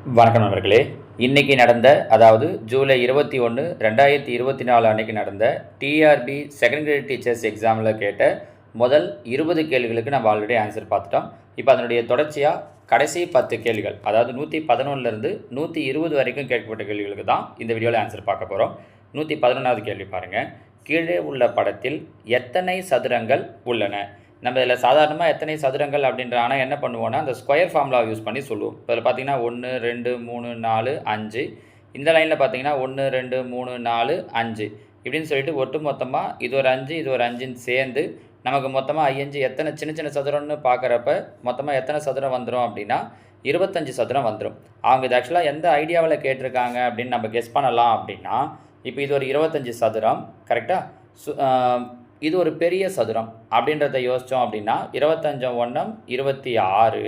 வணக்கம் நண்பர்களே. இன்னைக்கு நடந்த அதாவது ஜூலை 21, 2024 அன்னைக்கு நடந்த டிஆர்பி செகண்ட் கிரேட் டீச்சர்ஸ் எக்ஸாமில் கேட்ட முதல் 20 கேள்விகளுக்கு நம்ம ஆல்ரெடி ஆன்சர் பார்த்துட்டோம். இப்போ அதனுடைய தொடர்ச்சியாக கடைசி 10 கேள்விகள், அதாவது 111லேருந்து 120 வரைக்கும் கேட்கப்பட்ட கேள்விகளுக்கு தான் இந்த வீடியோவில் ஆன்சர் பார்க்க போகிறோம். 111வது கேள்வி பாருங்கள். கீழே உள்ள படத்தில் எத்தனை சதுரங்கள் உள்ளன? நம்ம இதில் சாதாரணமாக எத்தனை சதுரங்கள் அப்படின்ற ஆனால் என்ன பண்ணுவோன்னா அந்த ஸ்கொயர் ஃபார்முலாவை யூஸ் பண்ணி சொல்லுவோம். இப்போ இதில் பார்த்தீங்கன்னா 1 2 3 4 5, இந்த லைனில் பார்த்தீங்கன்னா 1 2 3 4 5 இப்படின்னு சொல்லிட்டு ஒட்டு மொத்தமாக இது ஒரு 5 இது ஒரு 5ன்னு சேர்ந்து நமக்கு மொத்தமாக 5 எத்தனை சின்ன சின்ன சதுரம்னு பார்க்குறப்ப மொத்தமாக எத்தனை சதுரம் வந்துடும் அப்படின்னா 25 சதுரம் வந்துடும். அவங்க இது ஆக்சுவலாக எந்த ஐடியாவில் கேட்டிருக்காங்க அப்படின்னு நம்ம கெஸ் பண்ணலாம் அப்படின்னா, இப்போ இது ஒரு 25 சதுரம் கரெக்டாக. இது ஒரு பெரிய சதுரம் அப்படின்றத யோசித்தோம் அப்படின்னா 25 1 26,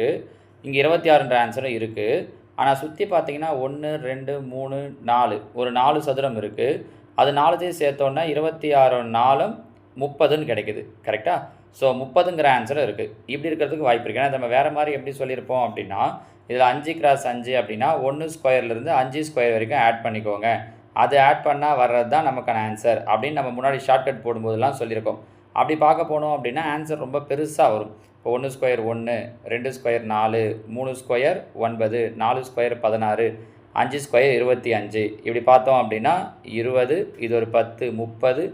இங்கே 26ன்ற ஆன்சரும் இருக்குது. ஆனால் சுற்றி பார்த்தீங்கன்னா 1 2 3 4 ஒரு 4 சதுரம் இருக்குது. அது 4த்தையும் சேர்த்தோன்னா 26 4 30ன்னு கிடைக்குது கரெக்டாக. ஸோ 30ங்கிற ஆன்சரும் இருக்குது. இப்படி இருக்கிறதுக்கு வாய்ப்பு இருக்குது. ஏன்னா நம்ம வேறு மாதிரி எப்படி சொல்லியிருப்போம் அப்படின்னா, இதில் 5x5 அப்படின்னா 1 ஸ்கொயர்லேருந்து 5 ஸ்கொயர் வரைக்கும் ஆட் பண்ணிக்கோங்க, அது ஆட் பண்ணால் வர்றது தான் நமக்கான ஆன்சர் அப்படின்னு நம்ம முன்னாடி ஷார்ட்கட் போடும்போதெல்லாம் சொல்லியிருக்கோம். அப்படி பார்க்க போனோம் அப்படின்னா ஆன்சர் ரொம்ப பெருசாக வரும். இப்போ 1 square 1, 2 square 4, 3 square 9, 4 square 16, 5 square 25 இப்படி பார்த்தோம் அப்படின்னா 20, இது ஒரு 10 30,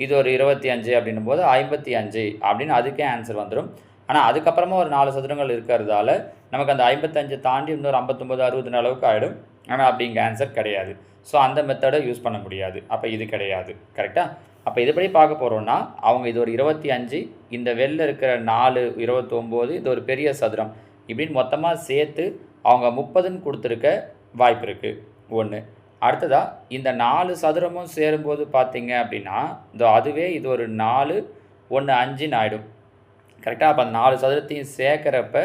இது ஒரு 25 அப்படின்னும் போது 55 அப்படின்னு அதுக்கே ஆன்சர் வந்துடும். ஆனால் அதுக்கப்புறமா ஒரு 4 சதுரங்கள் இருக்கிறதால நமக்கு அந்த 55 தாண்டி இன்னொரு 59 60 அளவுக்கு ஆகிடும். ஆனால் அப்படி இங்கே ஆன்சர் கிடையாது. ஸோ அந்த மெத்தடை யூஸ் பண்ண முடியாது. அப்போ இது கிடையாது கரெக்டாக. அப்போ இதுபடி பார்க்க போகிறோன்னா அவங்க இது ஒரு 25, இந்த வெளில இருக்கிற 4 29, இது ஒரு பெரிய சதுரம் இப்படின்னு மொத்தமாக சேர்த்து அவங்க 30ன்னு கொடுத்துருக்க வாய்ப்பு இருக்குது ஒன்று. அடுத்ததாக இந்த 4 சதுரமும் சேரும்போது பார்த்தீங்க அப்படின்னா அதுவே இது ஒரு 4 1 5ன்னு ஆகிடும் கரெக்டாக. அப்போ அந்த 4 சதுரத்தையும் சேர்க்குறப்ப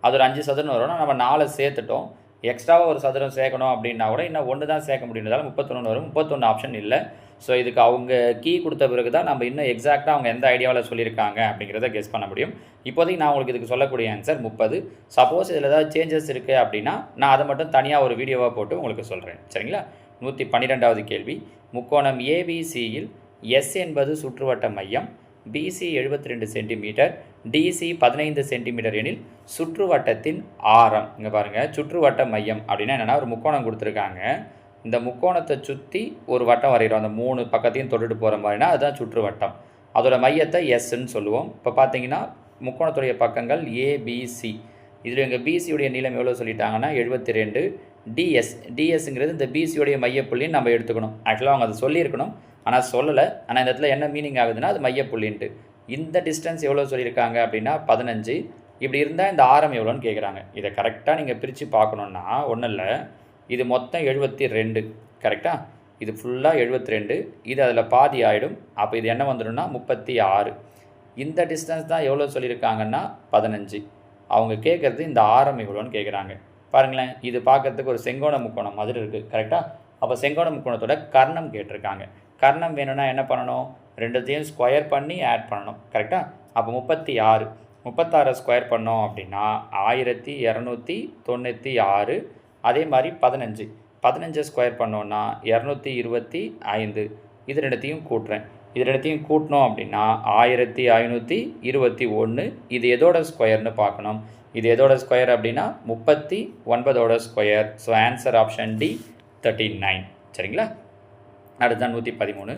அது ஒரு 5 சதுரம் வரும். நம்ம 4 சேர்த்துட்டோம், எக்ஸ்ட்ராவாக ஒரு சதுரம் சேர்க்கணும் அப்படின்னா கூட இன்னும் 1 தான் சேர்க்க முடியுன்றதால 31 வரும். 31 ஆப்ஷன் இல்லை. ஸோ இதுக்கு அவங்க கீ கொடுத்த பிறகு தான் நம்ம இன்னும் எக்ஸாக்டாக அவங்க எந்த ஐடியாவில் சொல்லியிருக்காங்க அப்படிங்கிறத கெஸ் பண்ண முடியும். இப்போதைக்கு நான் உங்களுக்கு இதுக்கு சொல்லக்கூடிய ஆன்சர் 30. சப்போஸ் இதில் ஏதாவது சேஞ்சஸ் இருக்குது அப்படின்னா நான் அதை மட்டும் தனியாக ஒரு வீடியோவாக போட்டு உங்களுக்கு சொல்கிறேன் சரிங்களா. 112வது கேள்வி. முக்கோணம் ஏபிசியில் எஸ் என்பது சுற்றுவட்ட மையம், பிசி 72 சென்டிமீட்டர், டிசி 15 சென்டிமீட்டர் எனில் சுற்றுவட்டத்தின் ஆரம். இங்கே பாருங்கள், சுற்றுவட்ட மையம் அப்படின்னா என்னென்னா ஒரு முக்கோணம் கொடுத்துருக்காங்க. இந்த முக்கோணத்தை சுற்றி ஒரு வட்டம் வரைகிறோம், அந்த 3 பக்கத்தையும் தொட்டுட்டு போகிற மாதிரினா அதுதான் சுற்றுவட்டம். அதோட மையத்தை எஸ்ன்னு சொல்லுவோம். இப்போ பார்த்தீங்கன்னா முக்கோணத்துடைய பக்கங்கள் ஏபிசி. இதில் எங்கள் பிசியுடைய நீளம் எவ்வளோ சொல்லிட்டாங்கன்னா 72. டிஎஸ்ங்கிறது இந்த பிசியுடைய மையப்புள்ளின்னு நம்ம எடுத்துக்கணும். ஆக்சுவலாக அவங்க அதை சொல்லியிருக்கணும், ஆனால் சொல்லலை. ஆனால் இந்த இடத்துல என்ன மீனிங் ஆகுதுன்னா அது மையப்புள்ளின்ட்டு. இந்த டிஸ்டன்ஸ் எவ்வளோ சொல்லியிருக்காங்க அப்படின்னா 15. இப்படி இருந்தால் இந்த ஆரம் எவ்வளோன்னு கேட்குறாங்க. இதை கரெக்டாக நீங்கள் பிரித்து பார்க்கணுன்னா ஒன்றும் இல்லை, இது மொத்தம் 72 கரெக்டாக. இது ஃபுல்லாக 72, இது அதில் பாதி ஆகிடும். அப்போ இது என்ன வந்துடும்னா 36. இந்த டிஸ்டன்ஸ் தான் எவ்வளோ சொல்லியிருக்காங்கன்னா 15. அவங்க கேட்குறது இந்த ஆரம் எவ்வளோன்னு கேட்குறாங்க. பாருங்களேன், இது பார்க்குறதுக்கு ஒரு செங்கோண முக்கோணம் மாதிரி இருக்குது கரெக்டாக. அப்போ செங்கோண முக்கோணத்தோட கர்ணம் கேட்டிருக்காங்க. கர்ணம் வேணும்னா என்ன பண்ணணும், ரெண்டுத்தையும் ஸ்கொயர் பண்ணி ஆட் பண்ணணும் கரெக்டாக. அப்போ 36, 36 ஸ்கொயர் பண்ணோம் அப்படின்னா 1296. அதே மாதிரி 15 ஸ்கொயர் பண்ணோன்னா 225. இது ரெண்டுத்தையும் கூட்டுறேன். இது ரெண்டுத்தையும் கூட்டினோம் அப்படின்னா 1521. இது எதோட ஸ்கொயர்னு பார்க்கணும். இது எதோட ஸ்கொயர் அப்படின்னா 39ஓட square. So answer option D 39 சரிங்களா. அடுத்த 113.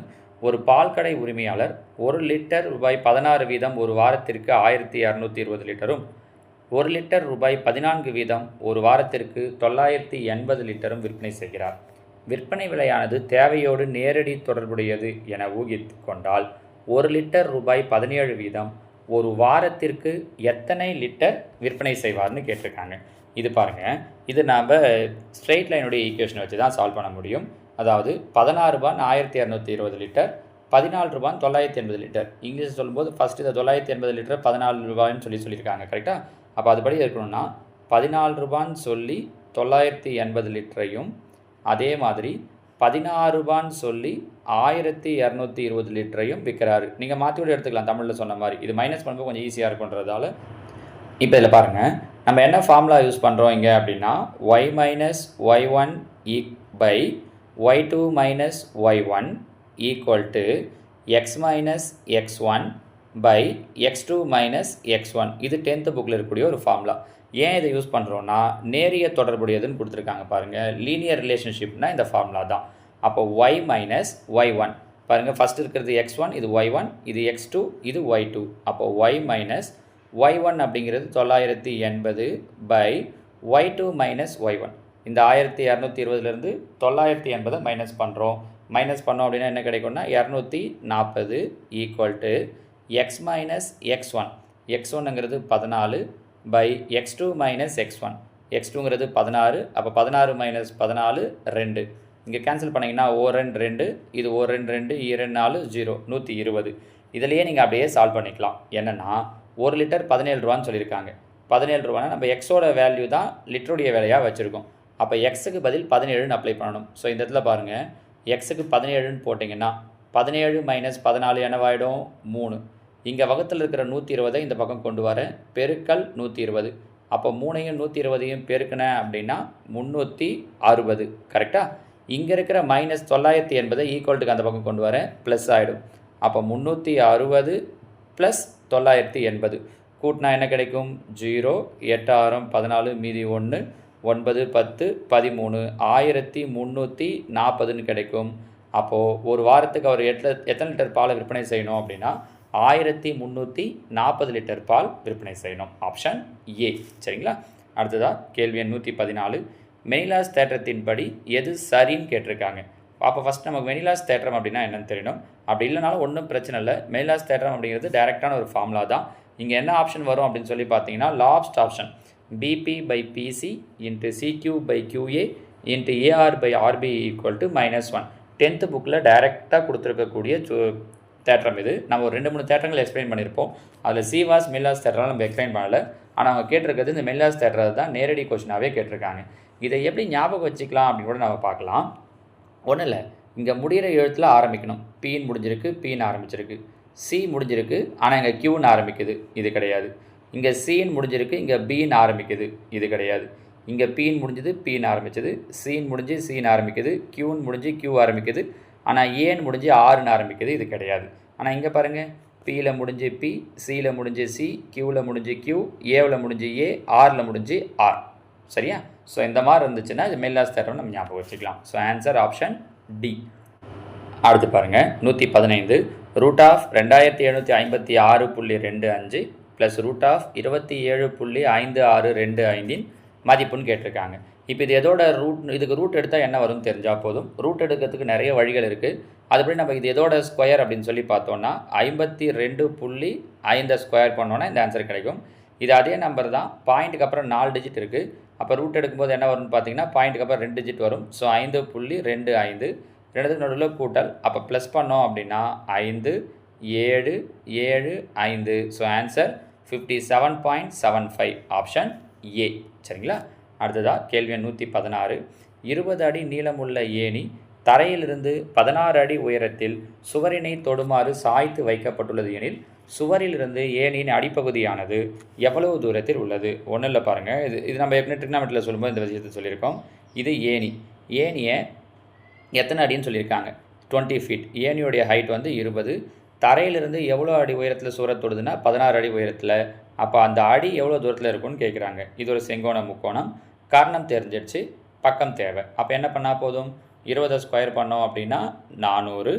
ஒரு பால் கடை உரிமையாளர் 1 லிட்டர் ரூபாய் 16 வீதம் ஒரு வாரத்திற்கு 1220 லிட்டரும், 1 லிட்டர் ரூபாய் 14 வீதம் ஒரு வாரத்திற்கு 980 லிட்டரும் விற்பனை செய்கிறார். விற்பனை விலையானது தேவையோடு நேரடி தொடர்புடையது என ஊகித்து கொண்டால் 1 லிட்டர் ரூபாய் 17 வீதம் ஒரு வாரத்திற்கு எத்தனை லிட்டர் விற்பனை செய்வார்னு கேட்டிருக்காங்க. இது பாருங்கள், இது நாம் ஸ்ட்ரெயிட் லைனுடைய ஈக்குவேஷனை வச்சு தான் சால்வ் பண்ண முடியும். அதாவது 16 ரூபாய் 1220 லிட்டர், 14 ரூபாய் 980 லிட்டர். இங்கிலீஷ் சொல்லும்போது ஃபஸ்ட்டு இந்த 980 லிட்டர் 14 ரூபாய்ன்னு சொல்லியிருக்காங்க கரெக்டாக. அப்போ அதுபடி இருக்கணும்னா 14 ரூபான்னு சொல்லி 980 லிட்டரையும், அதே மாதிரி 16 ரூபான்னு சொல்லி 1220 லிட்டரையும் விற்கிறாரு. நீங்கள் மாற்றி விட எடுத்துக்கலாம் தமிழில் சொன்ன மாதிரி. இது மைனஸ் பண்ணும்போது கொஞ்சம் ஈஸியாக இருக்குன்றதால இப்போ இதில் பாருங்கள், நம்ம என்ன ஃபார்முலா யூஸ் பண்ணுறோம் இங்கே அப்படின்னா y minus y one by y two minus y one equal to X minus X one by X two minus X one. இது 10th புக்கில் இருக்கக்கூடிய ஒரு ஃபார்முலா. ஏன் இதை யூஸ் பண்ணுறோன்னா நேரிய தொடர்புடையதுன்னு கொடுத்துருக்காங்க பாருங்கள். லீனியர் ரிலேஷன்ஷிப்னா இந்த ஃபார்முலா தான். அப்போ ஒய் மைனஸ் ஒய் ஒன் பாருங்கள், ஃபஸ்ட் இருக்கிறது எக்ஸ் ஒன், இது ஒய் ஒன், இது எக்ஸ் டூ, இது ஒய் டூ. அப்போ ஒய் மைனஸ் ஒய் ஒன் அப்படிங்கிறது 980 by y two minus y one. இந்த 1220லேருந்து 980 மைனஸ் பண்ணுறோம். மைனஸ் பண்ணோம் அப்படின்னா என்ன கிடைக்கும்னா 240 equal to X minus X one. X ஒன்னுங்கிறது 14 by X two minus X one. X டூங்கிறது 16. அப்போ 16 மைனஸ் 14 2. இங்கே கேன்சல் பண்ணிங்கன்னா ஓ2 2, இது ஓ2 2, ஈ2 4, 0, 120. இதிலேயே நீங்கள் அப்படியே சால்வ் பண்ணிக்கலாம். என்னென்னா 1 லிட்டர் 17 ரூபான்னு சொல்லியிருக்காங்க. 17 ரூபானா நம்ம எக்ஸோட வேல்யூ தான் லிட்டருடைய வேலையாக வச்சுருக்கோம். அப்போ எக்ஸுக்கு பதில் 17ன்னு அப்ளை பண்ணணும். ஸோ இந்த இடத்துல பாருங்கள், எக்ஸுக்கு 17ன்னு போட்டிங்கன்னா 17 மைனஸ் 14 என்னவாயிடும் 3. இங்கே வகுத்தில் இருக்கிற 120 இந்த பக்கம் கொண்டு வரேன், பெருக்கல் 120. அப்போ 3ஐயும் 120ஐயும் பெருக்கினேன் அப்படின்னா 360. கரெக்டாக? இங்கே இருக்கிற மைனஸ் 980 ஈக்குவல்ட்டுக்கு அந்த பக்கம் கொண்டு வரேன், ப்ளஸ் ஆகிடும். அப்போ 360 ப்ளஸ் 980 கூட்டினா என்ன கிடைக்கும் 0, 8 6 14, மீதி 1, 9 10 13, 1340ன்னு கிடைக்கும். அப்போது ஒரு வாரத்துக்கு அவர் எத்தனை லிட்டர் பாலை விற்பனை செய்யணும் அப்படின்னா 1340 லிட்டர் பால் விற்பனை செய்யணும். Option A. சரிங்களா? அடுத்ததாக கேள்வி எண் 114. மெனிலாஸ் தேற்றத்தின்படி எது சரின்னு கேட்டிருக்காங்க. அப்போ ஃபஸ்ட் நமக்கு மெனிலாஸ் தேற்றம் அப்படின்னா என்னென்னு தெரியணும். அப்படி இல்லைனாலும் ஒன்றும் பிரச்சனை இல்லை. மெனிலாஸ் தேற்றம் அப்படிங்கிறது டைரெக்டான ஒரு ஃபார்முலா தான். இங்கே என்ன ஆப்ஷன் வரும் அப்படின்னு சொல்லி பார்த்தீங்கன்னா last option PB by PC into CQ by QA into AR by RP equal to -1. 10th புக்கில் டைரெக்டாக கொடுத்துருக்கக்கூடிய தேற்றம் இது. நம்ம ஒரு 2-3 தேற்றங்கள் எக்ஸ்பிளைன் பண்ணியிருப்போம். அதில் சிவாஸ் மெல்லாஸ் தேற்றம்லாம் நம்ம எக்ஸ்பிளைன் பண்ணலை. ஆனால் அவங்க கேட்டிருக்கிறது இந்த மெல்லாஸ் தேற்றத்தை தான் நேரடி கொஸ்டினாகவே கேட்டிருக்காங்க. இதை எப்படி ஞாபகம் வச்சுக்கலாம் அப்படின்னு கூட நம்ம பார்க்கலாம். ஒன்றும் இல்லை, இங்கே முடிகிற எழுத்தில் ஆரம்பிக்கணும். பின்னு முடிஞ்சிருக்கு, பின்னு ஆரம்பிச்சிருக்கு. சி முடிஞ்சிருக்கு, ஆனால் இங்கே கியூன்னு ஆரம்பிக்குது, இது கிடையாது. இங்கே சின்னு முடிஞ்சிருக்கு, இங்கே பின்னு ஆரம்பிக்குது, இது கிடையாது. இங்கே பின்னு முடிஞ்சது, பின்னு ஆரம்பிச்சது. சின்னு முடிஞ்சு சின்னு ஆரம்பிக்குது, கியூன்னு முடிஞ்சு கியூ ஆரம்பிக்குது. ஆனால் ஏன்னு முடிஞ்சு ஆறுன்னு ஆரம்பிக்குது, இது கிடையாது. ஆனால் இங்கே பாருங்கள், பியில் முடிஞ்சு பி, சியில் முடிஞ்சு சி, கியூவில் முடிஞ்சு கியூ, ஏவில் முடிஞ்சு ஏ, ஆரில் முடிஞ்சு ஆர். சரியா? ஸோ இந்த மாதிரி இருந்துச்சுன்னா இது மெல்லாஸ் தேற்றம் நம்ம ஞாபகம் வச்சுக்கலாம். So answer option D. அடுத்து பாருங்கள் 115. Root of 2756.25 plus root of 27.5625 மதிப்புன்னு கேட்டிருக்காங்க. இப்போ இது எதோட ரூட், இதுக்கு ரூட் எடுத்தால் என்ன வரும்னு தெரிஞ்சால் போதும். ரூட் எடுக்கிறதுக்கு நிறைய வழிகள் இருக்குது. அதுபடி நம்ம இது எதோட ஸ்கொயர் அப்படின்னு சொல்லி பார்த்தோன்னா 52.5 ஸ்கொயர் பண்ணோன்னா இந்த ஆன்சர் கிடைக்கும். இது அதே நம்பர் தான், பாயிண்ட்டுக்கு அப்புறம் 4 டிஜிட் இருக்குது. அப்போ ரூட் எடுக்கும்போது என்ன வரும்னு பார்த்தீங்கன்னா பாயிண்ட்டுக்கு அப்புறம் 2 டிஜிட் வரும். ஸோ 5.25 ரெண்டுத்துக்கு நடுவில் கூட்டல். அப்போ ப்ளஸ் பண்ணோம் அப்படின்னா 5 7 7 5. So answer 57.75 option A. சரிங்களா? அடுத்ததாக கேள்வி 116. 20 அடி நீளமுள்ள ஏணி தரையிலிருந்து 16 அடி உயரத்தில் சுவரினை தொடுமாறு சாய்த்து வைக்கப்பட்டுள்ளது எனில் சுவரிலிருந்து ஏணியின் அடிப்பகுதியானது எவ்வளவு தூரத்தில் உள்ளது? ஒன்றும் இல்லை பாருங்கள், இது நம்ம ஏற்கனவே ட்ரிக்னாமெட்ரியில் சொல்லும்போது இந்த விஷயத்தை சொல்லியிருக்கோம். இது ஏணியை எத்தனை அடின்னு சொல்லியிருக்காங்க 20 ஃபீட். ஏணியோடைய ஹைட் வந்து 20. தரையிலிருந்து எவ்வளோ அடி உயரத்தில் சுவரை தொடுதுன்னா 16 அடி உயரத்தில். அப்போ அந்த அடி எவ்வளோ தூரத்தில் இருக்குன்னு கேட்குறாங்க. இது ஒரு செங்கோண முக்கோணம். கர்ணம் தெரிஞ்சிடுச்சு, பக்கம் தேவை. அப்போ என்ன பண்ணால் போதும், 20 ஸ்கொயர் பண்ணோம் அப்படின்னா 400,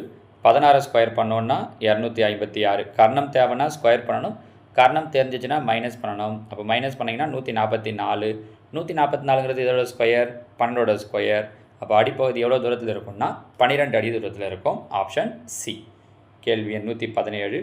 16 ஸ்கொயர் பண்ணோன்னா 256. கர்ணம் தேவைன்னா ஸ்கொயர் பண்ணணும், கர்ணம் தெரிஞ்சிச்சுன்னா மைனஸ் பண்ணணும். அப்போ மைனஸ் பண்ணிங்கன்னா 144. 144ங்கிறது இதோட ஸ்கொயர் 12ஓட ஸ்கொயர். அப்போ அடிப்பகுதி எவ்வளோ தூரத்தில் இருக்கும்னா 12 அடி தூரத்தில் இருக்கும். Option C. கேள்வி எண் 117.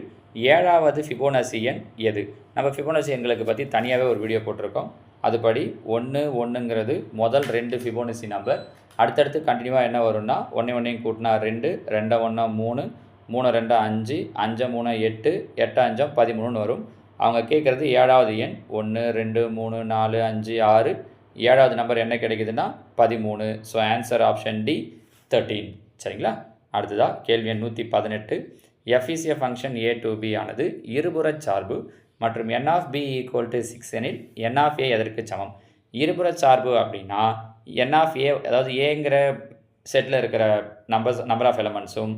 7வது ஃபிபோனசி எண் எது? நம்ம ஃபிபோனசி எண்களுக்கு பற்றி தனியாகவே ஒரு வீடியோ போட்டிருக்கோம். அதுபடி 1 1ங்கிறது முதல் 2 ஃபிபோனசி நம்பர். அடுத்தடுத்து கண்டினியூவாக என்ன வரும்னா 1 1 கூட்டினா 2, 2 1 3, 3 2 5, 5 3 8, 8 5 13 வரும். அவங்க கேட்குறது 7வது எண் 1 2 3 4 5 6. 7வது நம்பர் என்ன கிடைக்குதுன்னா 13. So answer option D 13. சரிங்களா? அடுத்ததாக கேள்வி எண் 118. f is a function a to b ஆனது இருபுற சார்பு மற்றும் n of b equal to 6 எனில் n of a எதற்கு சமம்? இருபுற சார்பு அப்படின்னா n of a அதாவது ஏங்கிற செட்டில் இருக்கிற நம்பர் ஆஃப் எலமெண்ட்ஸும்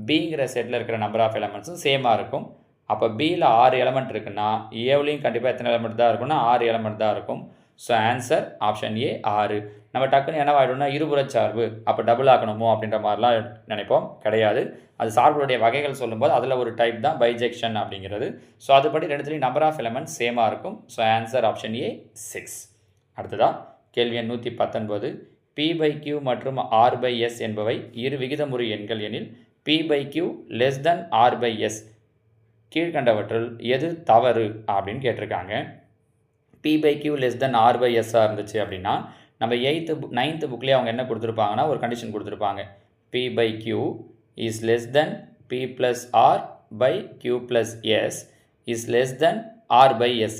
பிங்கிற செட்டில் இருக்கிற நம்பர் ஆஃப் எலமெண்ட்ஸும் சேமாக இருக்கும். அப்போ பியில் 6 எலமெண்ட் இருக்குன்னா ஏவிலையும் கண்டிப்பாக எத்தனை எலமெண்ட் தான் இருக்கும்னா 6 எலமெண்ட் தான் இருக்கும். So answer option A 6. நம்ம டக்குன்னு என்னவாயிடும்னா இருபுறச்சார்பு அப்போ டபுள் ஆக்கணுமோ அப்படின்ற மாதிரிலாம் நினைப்போம். கிடையாது. அது சார்புடைய வகைகள் சொல்லும்போது அதில் ஒரு டைப் தான் பைஜெக்ஷன் அப்படிங்கிறது. ஸோ அதுபடி ரெண்டுத்துலேயும் நம்பர் ஆஃப் எலமெண்ட்ஸ் சேமாக இருக்கும். So answer option A 6. அடுத்ததாக கேள்வி எண் 119. p/q மற்றும் r/s என்பவை இரு விகிதமுறு எண்கள் எனில் p/q less than r/s கீழ்கண்டவற்றுள் எது தவறு அப்படின்னு கேட்டிருக்காங்க. p/q less than r/s இருந்துச்சு அப்படின்னா நம்ம 9th புக்லேயே அவங்க என்ன கொடுத்துருப்பாங்கன்னா ஒரு கண்டிஷன் கொடுத்துருப்பாங்க. p/q is less than p plus r by q plus s is less than r/s.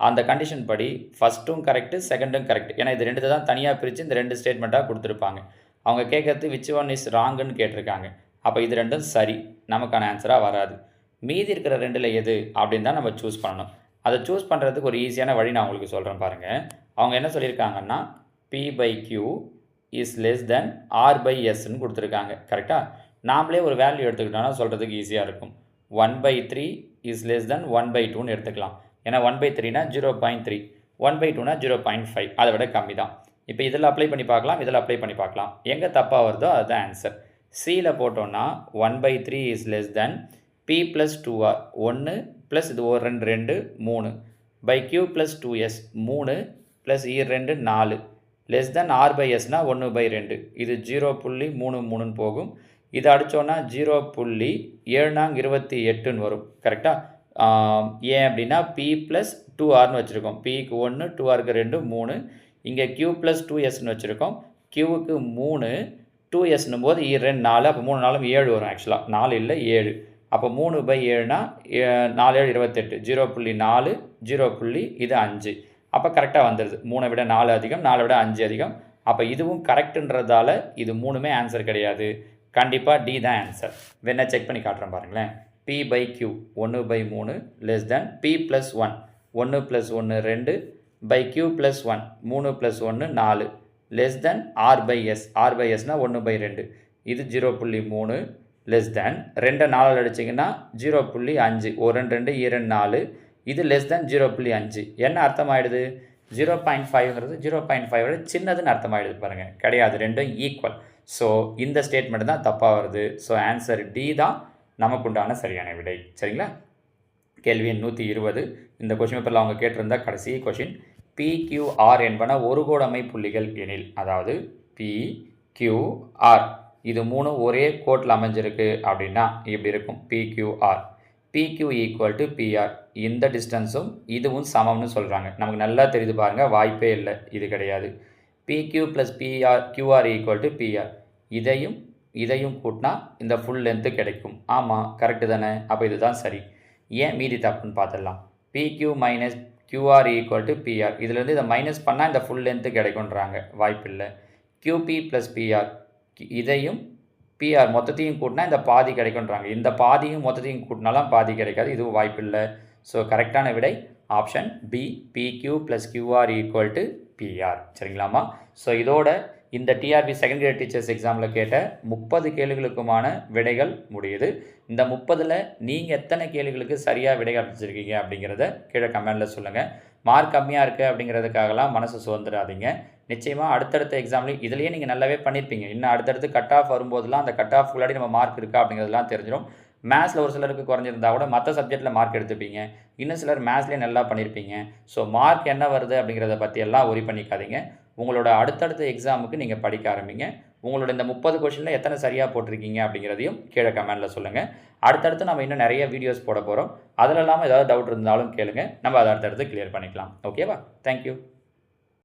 அந்த கண்டிஷன் படி ஃபஸ்ட்டும் கரெக்டு செகண்டும் கரெக்ட். ஏன்னா இது ரெண்டு தான் தனியாக பிரித்து இந்த ரெண்டு ஸ்டேட்மெண்ட்டாக கொடுத்துருப்பாங்க. அவங்க கேட்கறது விச் ஒன் இஸ் ராங்குன்னு கேட்டிருக்காங்க. அப்போ இது ரெண்டும் சரி, நமக்கான ஆன்சராக வராது. மீதி இருக்கிற ரெண்டில் எது அப்படின்னு தான் நம்ம சூஸ் பண்ணணும். அதை சூஸ் பண்ணுறதுக்கு ஒரு ஈஸியான வழி நான் உங்களுக்கு சொல்கிறேன் பாருங்கள். அவங்க என்ன சொல்லியிருக்காங்கன்னா p/q இஸ் லெஸ் தென் r/sன்னு கொடுத்துருக்காங்க. கரெக்டாக நாமளே ஒரு வேல்யூ எடுத்துக்கிட்டோன்னா சொல்கிறதுக்கு ஈஸியாக இருக்கும். 1/3 இஸ் லெஸ் தென் 1/2ன்னு எடுத்துக்கலாம். ஏன்னா 1/3னா 0.3, 1/2னா 0.5, அதை விட கம்மி தான். இப்போ இதில் அப்ளை பண்ணி பார்க்கலாம், இதில் அப்ளை பண்ணி பார்க்கலாம். எங்கே தப்பாக வருதோ அதுதான் ஆன்சர். சியில் போட்டோன்னா 1/3 is less than p + 2r 1 plus இது ஒரு 2 3 by q + 2s 3 plus 2 4 less than r/sனா 1/2. இது 0.33ன்னு போகும். இது அடித்தோன்னா 0.728ன்னு வரும். கரெக்டாக ஏன் அப்படின்னா p + 2rன்னு வச்சுருக்கோம். pக்கு 1, 2rக்கு 2, 3. இங்கே q + 2sன்னு வச்சுருக்கோம். qவுக்கு 3, 2sன்னும் போது 2 4, அப்போ 3 4 7 வரும். ஆக்சுவலாக 4 இல்லை 7. அப்போ 3/7னா 4 7 28, 0.4 0. இது 5. அப்போ கரெக்டாக வந்துடுது. 3 விட 4 அதிகம், 4 விட 5 அதிகம். அப்போ இதுவும் கரெக்டுன்றதால இது 3மே ஆன்சர் கிடையாது. கண்டிப்பாக டி தான் ஆன்சர். வேணா செக் பண்ணி காட்டுறேன் பாருங்களேன். p/q 1/3 less than p + 1 1 + 1 2 by q + 1 3 + 1 4 less than r/s r/sனா 1/2. இது 0.3 less than 2 4 அடிச்சிங்கன்னா 0.5 1 2 2 4. இது less than 0.5. என்ன அர்த்தமாயிடுது? 0.5ங்கிறது 0.5 விட சின்னதுன்னு அர்த்தமாயிடுது பாருங்கள். கிடையாது, ரெண்டும் ஈக்குவல். ஸோ இந்த ஸ்டேட்மெண்ட் தான் தப்பாக வருது. ஸோ ஆன்சர் டி தான் நமக்குண்டான சரியான விடை. சரிங்களா? கேள்வி எண் 120. இந்த கொஷின் பேப்பரில் அவங்க கேட்டிருந்தா கடைசி கொஷின். PQR என்பன ஒரு கோடமை புள்ளிகள் எனில், அதாவது PQR இது 3 ஒரே கோட்டில் அமைஞ்சிருக்கு அப்படின்னா இப்படி இருக்கும். PQR PQ = PR. இந்த டிஸ்டன்ஸும் இதுவும் சமம்னு சொல்கிறாங்க. நமக்கு நல்லா தெரியுது பாருங்கள், வாய்ப்பே இல்லை, இது கிடையாது. PQ + QR = PR. இதையும் கூட்டினா இந்த ஃபுல் லென்த்து கிடைக்கும். ஆமாம், கரெக்டு தானே? அப்போ இதுதான் சரி. ஏன் மீதி தப்புன்னு பார்த்துடலாம். PQ - QR = PR. இதிலேருந்து இதை மைனஸ் பண்ணால் இந்த ஃபுல் லென்த்து கிடைக்குன்றாங்க. வாய்ப்பில்லை. QP + PR இதையும் PR மொத்தத்தையும் கூட்டினா இந்த பாதி கிடைக்குன்றாங்க. இந்த பாதியும் மொத்தத்தையும் கூட்டினாலும் பாதி கிடைக்காது. இதுவும் வாய்ப்பில்லை. ஸோ கரெக்டான விடை option B, PQ + QR = PR. சரிங்களாமா? ஸோ இதோட இந்த டிஆர்பி செகண்ட் கிரேட் டீச்சர்ஸ் எக்ஸாமில் கேட்ட 30 கேள்விகளுக்குமான விடைகள் முடியுது. இந்த 30ல் நீங்கள் எத்தனை கேள்விகளுக்கு சரியாக விடை அளிச்சிருக்கீங்க அப்படிங்கிறத கீழே கமெண்டில் சொல்லுங்கள். மார்க் கம்மியாக இருக்குது அப்படிங்கிறதுக்காகலாம் மனசு சோர்ந்துடாதீங்க. நிச்சயமாக அடுத்தடுத்த எக்ஸாம்லேயும் இதுலேயே நீங்கள் நல்லாவே பண்ணியிருப்பீங்க. இன்னும் அடுத்தடுத்து கட் ஆஃப் வரும்போதெல்லாம் அந்த கட் ஆஃப் முன்னாடி நம்ம மார்க் இருக்கா அப்படிங்கிறதுலாம் தெரிஞ்சிடும். மேத்ஸில் ஒரு சிலருக்கு குறைஞ்சிருந்தா கூட மற்ற சப்ஜெக்ட்டில் மார்க் எடுத்துப்பீங்க. இன்னும் சிலர் மேத்ஸ்லேயே நல்லா பண்ணியிருப்பீங்க. ஸோ மார்க் என்ன வருது அப்படிங்கிறத பற்றியெல்லாம் ஒரி பண்ணிக்காதீங்க. உங்களோட அடுத்தடுத்த எக்ஸாமுக்கு நீங்கள் படிக்க ஆரம்பிங்க. உங்களோட இந்த 30 கொஷினில் எத்தனை சரியாக போட்டிருக்கீங்க அப்படிங்கிறதையும் கீழே கமெண்டில் சொல்லுங்கள். அடுத்தடுத்து நம்ம இன்னும் நிறைய வீடியோஸ் போட போகிறோம். அதில் இல்லாமல் ஏதாவது டவுட் இருந்தாலும் கேளுங்க. நம்ம அதை அடுத்தடுத்து கிளியர் பண்ணிக்கலாம். ஓகேவா? தேங்க்யூ.